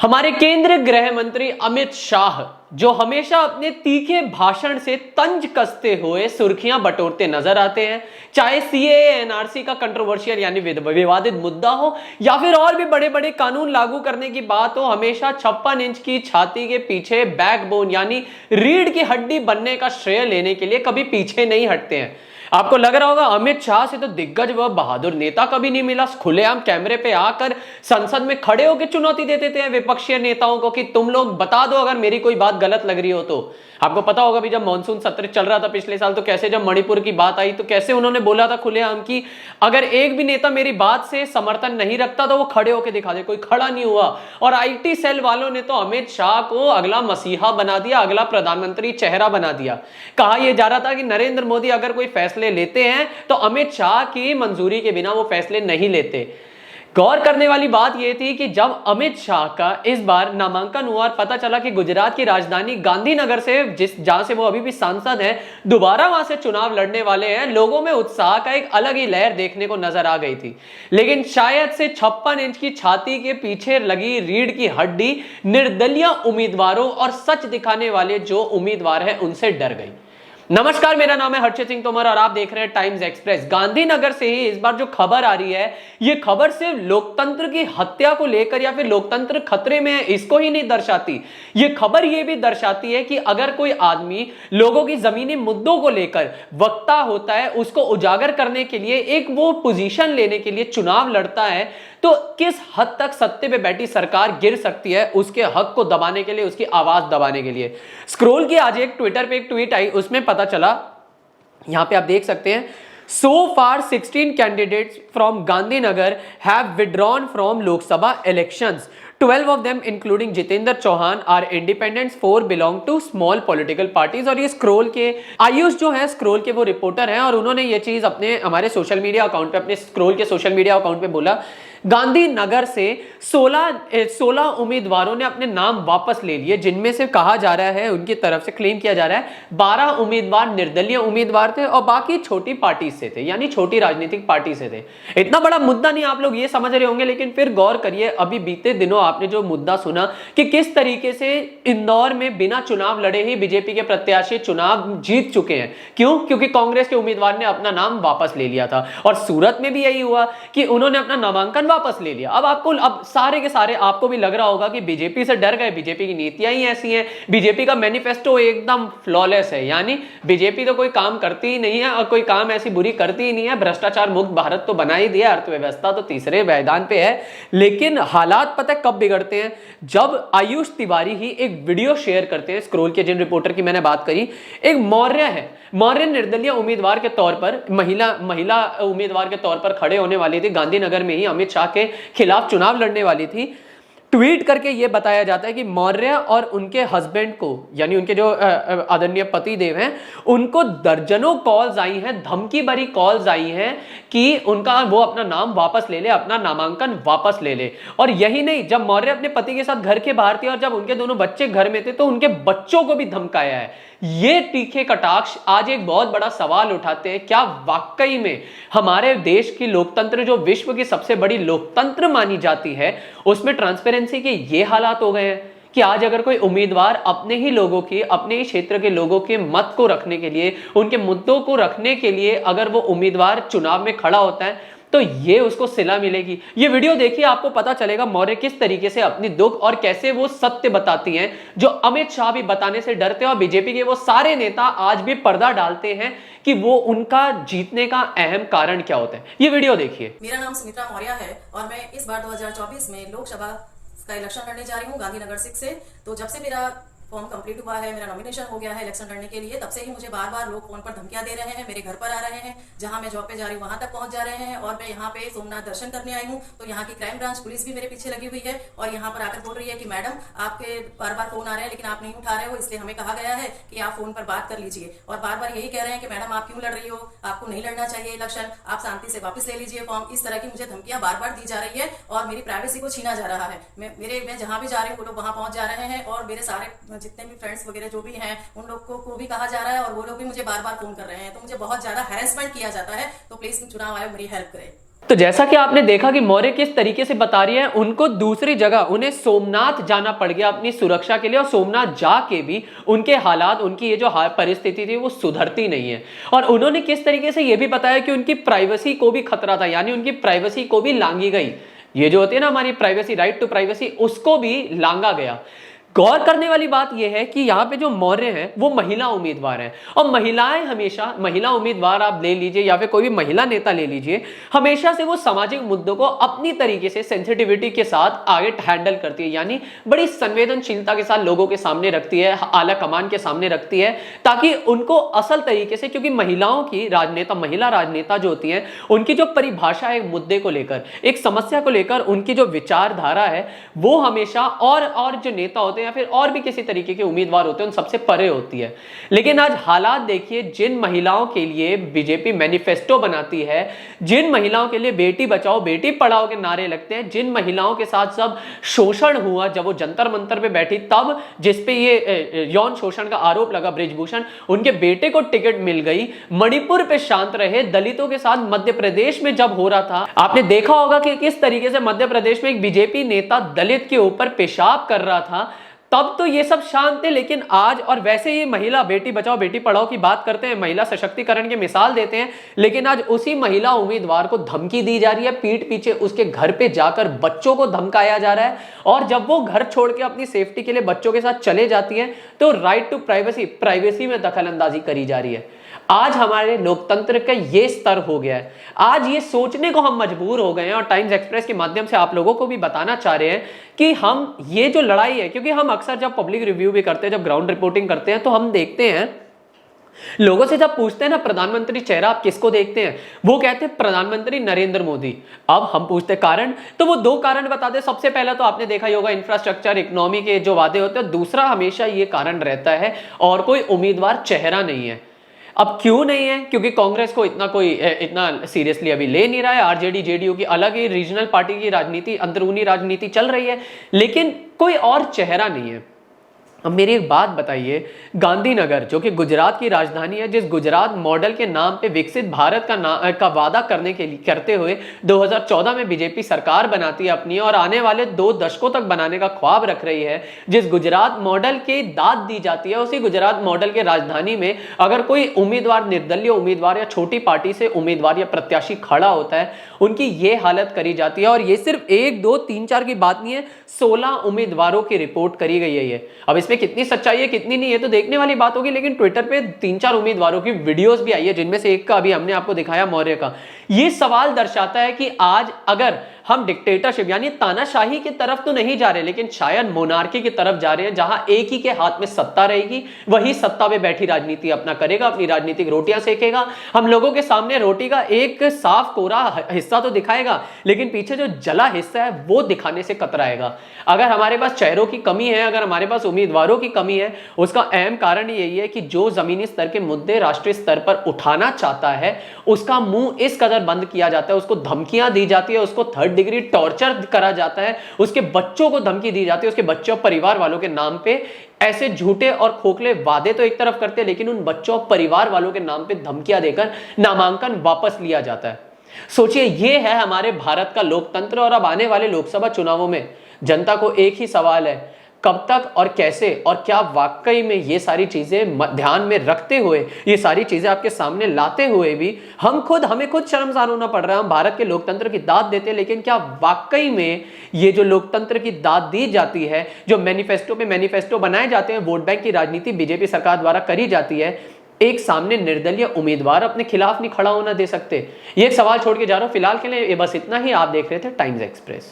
हमारे केंद्रीय गृह मंत्री अमित शाह जो हमेशा अपने तीखे भाषण से तंज कसते हुए सुर्खियां बटोरते नजर आते हैं, चाहे सीएए एनआरसी का कंट्रोवर्शियल यानी विवादित मुद्दा हो या फिर और भी बड़े बड़े कानून लागू करने की बात हो, हमेशा 56 इंच की छाती के पीछे बैकबोन यानी रीढ़ की हड्डी बनने का श्रेय लेने के लिए कभी पीछे नहीं हटते हैं। आपको लग रहा होगा अमित शाह से तो दिग्गज व बहादुर नेता कभी नहीं मिला। खुलेआम कैमरे पे आकर संसद में खड़े होकर चुनौती दे देते हैं विपक्षी नेताओं को कि तुम लोग बता दो अगर मेरी कोई बात गलत लग रही हो तो। आपको पता होगा भी जब मानसून सत्र चल रहा था पिछले साल तो कैसे जब मणिपुर की बात आई तो कैसे उन्होंने बोला था खुलेआम कि अगर एक भी नेता मेरी बात से समर्थन नहीं रखता तो वो खड़े होकर दिखा दे। कोई खड़ा नहीं हुआ और आईटी सेल वालों ने तो अमित शाह को अगला मसीहा बना दिया, अगला प्रधानमंत्री चेहरा बना दिया। कहा यह जा रहा था कि नरेंद्र मोदी अगर कोई फैसले लेते हैं तो अमित शाह की मंजूरी के बिना वो फैसले नहीं लेते। गौर करने वाली बात यह थी कि जब अमित शाह का इस बार नामांकन हुआ और पता चला कि गुजरात की राजधानी गांधीनगर से जहां से वो अभी भी सांसद हैं, दोबारा वहां से चुनाव लड़ने वाले हैं, लोगों में उत्साह का एक अलग ही लहर देखने को नजर आ गई थी। लेकिन शायद से 56 इंच की छाती के पीछे लगी रीढ़ की हड्डी निर्दलीय उम्मीदवारों और सच दिखाने वाले जो उम्मीदवार हैं उनसे डर गई। नमस्कार, मेरा नाम है हर्षित सिंह तोमर और आप देख रहे हैं टाइम्स एक्सप्रेस। गांधीनगर से ही इस बार जो खबर आ रही है, ये खबर सिर्फ लोकतंत्र की हत्या को लेकर या फिर लोकतंत्र खतरे में है इसको ही नहीं दर्शाती। ये खबर ये भी दर्शाती है कि अगर कोई आदमी लोगों की जमीनी मुद्दों को लेकर वक्ता होता है, उसको उजागर करने के लिए एक वो पोजीशन लेने के लिए चुनाव लड़ता है, तो किस हद तक सत्ते पे बैठी सरकार गिर सकती है उसके हक को दबाने के लिए, उसकी आवाज दबाने के लिए। स्क्रॉल की आज एक ट्विटर पे एक ट्वीट आई, उसमें पता चला, यहां पे आप देख सकते हैं, so far 16 candidates from Gandhinagar have withdrawn from Lok Sabha elections. 12 of them including Jitendra Chauhan are independents, 4 belong to small political parties। और ये स्क्रोल के आयुष जो है स्क्रोल के वो रिपोर्टर हैं और उन्होंने ये चीज अपने हमारे सोशल मीडिया अकाउंट पे, अपने स्क्रोल के सोशल मीडिया अकाउंट पे बोला। गांधीनगर से 16 उम्मीदवारों ने अपने नाम वापस ले लिए, जिनमें से कहा जा रहा है, उनकी तरफ से क्लेम किया जा रहा है 12 उम्मीदवार निर्दलीय उम्मीदवार थे और बाकी छोटी पार्टी से थे, यानी छोटी राजनीतिक पार्टी से थे। इतना बड़ा मुद्दा नहीं आप लोग ये समझ रहे होंगे, लेकिन फिर गौर करिए, अभी बीते दिनों आपने जो मुद्दा सुना कि किस तरीके से इंदौर में बिना चुनाव लड़े ही बीजेपी के प्रत्याशी चुनाव जीत चुके हैं। क्यों? क्योंकि कांग्रेस के उम्मीदवार ने अपना नाम वापस ले लिया था। और सूरत में भी यही हुआ कि उन्होंने अपना नामांकन वापस ले लिया। अब सारे के सारे आपको भी लग रहा होगा कि बीजेपी से डर गए, बीजेपी की नीतियां ही ऐसी हैं, बीजेपी का मैनिफेस्टो एकदम फ्लॉलेस है, यानी बीजेपी तो कोई काम करती ही नहीं है और कोई काम ऐसी बुरी करती ही नहीं है। भ्रष्टाचार मुक्त भारत तो बना ही दिया, अर्थव्यवस्था तो तीसरे मैदान पे है। लेकिन हालात पता है कब बिगड़ते हैं? जब आयुष तिवारी ही एक वीडियो शेयर करते हैं, स्क्रोल के जिन रिपोर्टर की मैंने बात करी, एक मौर्य है, मौर्य निर्दलीय उम्मीदवार के तौर पर, महिला उम्मीदवार के तौर पर खड़े होने वाली थी, गांधीनगर में ही अमित शाह के खिलाफ चुनाव लड़ने वाली थी। ट्वीट करके यह बताया जाता है कि मौर्य और उनके हस्बैंड को, यानी उनके जो आदरणीय पति देव हैं, उनको दर्जनों कॉल्स आई हैं, धमकी भरी कॉल्स आई हैं कि उनका वो अपना नाम वापस ले ले, अपना नामांकन वापस ले ले। और यही नहीं, जब मौर्य अपने पति के साथ घर के बाहर थी और जब उनके दोनों बच्चे घर में थे तो उनके बच्चों को भी धमकाया है। ये तीखे कटाक्ष आज एक बहुत बड़ा सवाल उठाते हैं, क्या वाकई में हमारे देश की लोकतंत्र, जो विश्व की सबसे बड़ी लोकतंत्र मानी जाती है, उसमें ट्रांसपेरेंसी के ये हालात हो गए हैं कि आज अगर कोई उम्मीदवार अपने ही लोगों की, अपने ही क्षेत्र के लोगों के मत को रखने के लिए, उनके मुद्दों को रखने के लिए अगर वो उम्मीदवार चुनाव में खड़ा होता है तो ये उसको सिला मिलेगी। ये वीडियो देखिए, आपको पता चलेगा मौर्य किस तरीके से अपनी दुख और कैसे वो सत्य बताती हैं जो अमित शाह भी बताने से डरते हैं और बीजेपी के वो सारे नेता आज भी पर्दा डालते हैं कि वो उनका जीतने का अहम कारण क्या होता है। ये वीडियो देखिए। मेरा नाम सुमित्रा मौर्य है और मैं इस बार 2024 में लोकसभा का इलेक्शन लड़ने जा रही हूँ गांधीनगर 6 से। तो जब से मेरा फॉर्म कंप्लीट हुआ है, मेरा नॉमिनेशन हो गया है इलेक्शन लड़ने के लिए, तब से ही मुझे बार बार लोग फोन पर धमकियां दे रहे हैं, मेरे घर पर आ रहे हैं, जहां मैं जॉब पे जा रही हूँ वहां तक पहुंच जा रहे हैं। और मैं यहाँ पे सोमनाथ दर्शन करने आई हूँ तो यहाँ की क्राइम ब्रांच पुलिस भी मेरे पीछे लगी हुई है और यहाँ पर आकर बोल रही है कि मैडम आपके बार बार फोन आ रहे हैं लेकिन आप नहीं उठा रहे हो, इसलिए हमें कहा गया है कि आप फोन पर बात कर लीजिए। और बार बार यही कह रहे हैं कि मैडम आप क्यों लड़ रही हो, आपको नहीं लड़ना चाहिए इलेक्शन, आप शांति से वापस ले लीजिए फॉर्म। इस तरह की मुझे धमकियां बार बार दी जा रही है और मेरी प्राइवेसी को छीना जा रहा है। मैं जहां भी जा रही हूँ वो लोग वहां पहुंच जा रहे हैं और मेरे सारे जितने भी फ्रेंड्स जो भी हैं उन लोगों को भी कहा जा रहा है और वो लोग भी मुझे बार बार फोन कर रहे हैं। तो मुझे बहुत ज्यादा हैरेसमेंट किया जाता है। तो प्लीज चुनाव आयोग मेरी हेल्प करे। तो जैसा कि आपने देखा कि मौर्य किस तरीके से बता रही है, उनको दूसरी जगह उन्हें सोमनाथ जाना पड़ गया अपनी सुरक्षा के लिए, और सोमनाथ जाके भी उनके हालात, उनकी ये जो परिस्थिति थी वो सुधरती नहीं है। और उन्होंने किस तरीके से ये भी बताया कि उनकी प्राइवेसी को भी खतरा था, यानी उनकी प्राइवेसी को भी लांगी गई। ये जो होती है ना हमारी प्राइवेसी, राइट टू प्राइवेसी, उसको भी लांगा गया। गौर करने वाली बात यह है कि यहाँ पे जो मौर्य हैं वो महिला उम्मीदवार हैं, और महिलाएं हमेशा, महिला उम्मीदवार आप ले लीजिए या फिर कोई भी महिला नेता ले लीजिए, हमेशा से वो सामाजिक मुद्दों को अपनी तरीके से सेंसिटिविटी के साथ आगे हैंडल करती है, यानी बड़ी संवेदनशीलता के साथ लोगों के सामने रखती है, आला कमान के सामने रखती है, ताकि उनको असल तरीके से, क्योंकि महिलाओं की राजनेता, महिला राजनेता जो होती हैं, उनकी जो परिभाषा है एक मुद्दे को लेकर, एक समस्या को लेकर, उनकी जो विचारधारा है वो हमेशा और जो नेता होते हैं या फिर और भी किसी तरीके के उम्मीदवार होते हैं उन सबसे परे होती है। लेकिन आज हालात देखिए, जिन महिलाओं के लिए बीजेपी मैनिफेस्टो बनाती है, जिन महिलाओं के लिए बेटी बचाओ बेटी पढ़ाओ के नारे लगते हैं, जिन महिलाओं के साथ सब शोषण हुआ जब वो जंतर मंतर पे बैठी, तब जिसपे ये यौन शोषण का आरोप लगा बृजभूषण, उनके बेटे को टिकट मिल गई, मणिपुर पे शांत रहे, दलितों के साथ मध्य प्रदेश में जब हो रहा था, आपने देखा होगा कि किस तरीके से मध्य प्रदेश में एक बीजेपी नेता दलित के ऊपर पेशाब कर रहा था, तब तो ये सब शांत थे। लेकिन आज, और वैसे ही महिला बेटी बचाओ बेटी पढ़ाओ की बात करते हैं, महिला सशक्तिकरण की मिसाल देते हैं, लेकिन आज उसी महिला उम्मीदवार को धमकी दी जा रही है, पीठ पीछे उसके घर पे जाकर बच्चों को धमकाया जा रहा है, और जब वो घर छोड़ के अपनी सेफ्टी के लिए बच्चों के साथ चले जाती है तो राइट टू प्राइवेसी, प्राइवेसी में दखल अंदाजी करी जा रही है। आज हमारे लोकतंत्र का ये स्तर हो गया है, आज ये सोचने को हम मजबूर हो गए हैं, और टाइम्स एक्सप्रेस के माध्यम से आप लोगों को भी बताना चाह रहे हैं कि हम ये जो लड़ाई है, क्योंकि हम अक्सर जब पब्लिक रिव्यू भी करते हैं, जब ग्राउंड रिपोर्टिंग करते हैं, तो हम देखते हैं लोगों से जब पूछते हैं ना प्रधानमंत्री चेहरा आप किसको देखते हैं, वो कहते हैं प्रधानमंत्री नरेंद्र मोदी। अब हम पूछते कारण, तो वो दो कारण बताते हैं। सबसे पहला तो आपने देखा ही होगा, इंफ्रास्ट्रक्चर, इकोनॉमी के जो वादे होते हैं। दूसरा हमेशा ये कारण रहता है, और कोई उम्मीदवार चेहरा नहीं है। अब क्यों नहीं है? क्योंकि कांग्रेस को इतना सीरियसली अभी ले नहीं रहा है। आरजेडी जेडीयू की अलग ही रीजनल पार्टी की राजनीति, अंदरूनी राजनीति चल रही है, लेकिन कोई और चेहरा नहीं है। अब मेरी एक बात बताइए, गांधीनगर जो कि गुजरात की राजधानी है, जिस गुजरात मॉडल के नाम पे विकसित भारत का वादा करते हुए 2014 में बीजेपी सरकार बनाती है अपनी, और आने वाले 2 दशकों तक बनाने का ख्वाब रख रही है, जिस गुजरात मॉडल की दाद दी जाती है, उसी गुजरात मॉडल के राजधानी में अगर कोई उम्मीदवार, निर्दलीय उम्मीदवार या छोटी पार्टी से उम्मीदवार या प्रत्याशी खड़ा होता है, उनकी ये हालत करी जाती है। और ये सिर्फ 1 2 3 4 की बात नहीं है, 16 उम्मीदवारों की रिपोर्ट करी गई है ये। अब इसमें कितनी सच्चाई है कितनी नहीं है तो देखने वाली बात होगी, लेकिन ट्विटर पे 3-4 उम्मीदवारों की वीडियोस भी आई है, जिनमें से एक का अभी हमने आपको दिखाया, मौर्य का। ये सवाल दर्शाता है कि आज अगर हम डिक्टेटरशिप यानी तानाशाही की तरफ तो नहीं जा रहे, लेकिन शायद मोनार्की की तरफ जा रहे हैं, जहां एक ही के हाथ में सत्ता रहेगी, वही सत्ता पे बैठी राजनीति अपना करेगा, अपनी राजनीतिक रोटियां सेकेगा, हम लोगों के सामने रोटी का एक साफ कोरा हिस्सा तो दिखाएगा, लेकिन पीछे जो जला हिस्सा है वो दिखाने से कतराएगा। अगर हमारे पास चेहरों की कमी है, अगर हमारे पास उम्मीदवारों की कमी है, उसका अहम कारण यही है कि जो जमीनी स्तर के मुद्दे राष्ट्रीय स्तर पर उठाना चाहता है, उसका मुंह इस कदर बंद किया जाता है, उसको धमकियां दी जाती है, उसको 3rd डिग्री टॉर्चर करा जाता है, उसके बच्चों को धमकी दी जाती है, उसके बच्चों परिवार वालों के नाम पे ऐसे झूठे और खोखले वादे तो एक तरफ करते हैं, लेकिन उन बच्चों परिवार वालों के नाम पे धमकियां देकर नामांकन वापस लिया जाता है। सोचिए, ये है हमारे भारत का लोकतंत्र। और अब आने वाले लोकसभा चुनावों में जनता को एक ही सवाल है, कब तक और कैसे और क्या वाकई में ये सारी चीजें ध्यान में रखते हुए, ये सारी चीजें आपके सामने लाते हुए भी हमें खुद शर्मसार होना पड़ रहा है। हम भारत के लोकतंत्र की दाद देते हैं, लेकिन क्या वाकई में ये जो लोकतंत्र की दाद दी जाती है, जो मैनिफेस्टो बनाए जाते हैं, वोट बैंक की राजनीति बीजेपी सरकार द्वारा करी जाती है, एक सामने निर्दलीय उम्मीदवार अपने खिलाफ नहीं खड़ा होना दे सकते? ये एक सवाल छोड़ के जा रहा हूं। फिलहाल के लिए ये बस इतना ही। आप देख रहे थे टाइम्स एक्सप्रेस।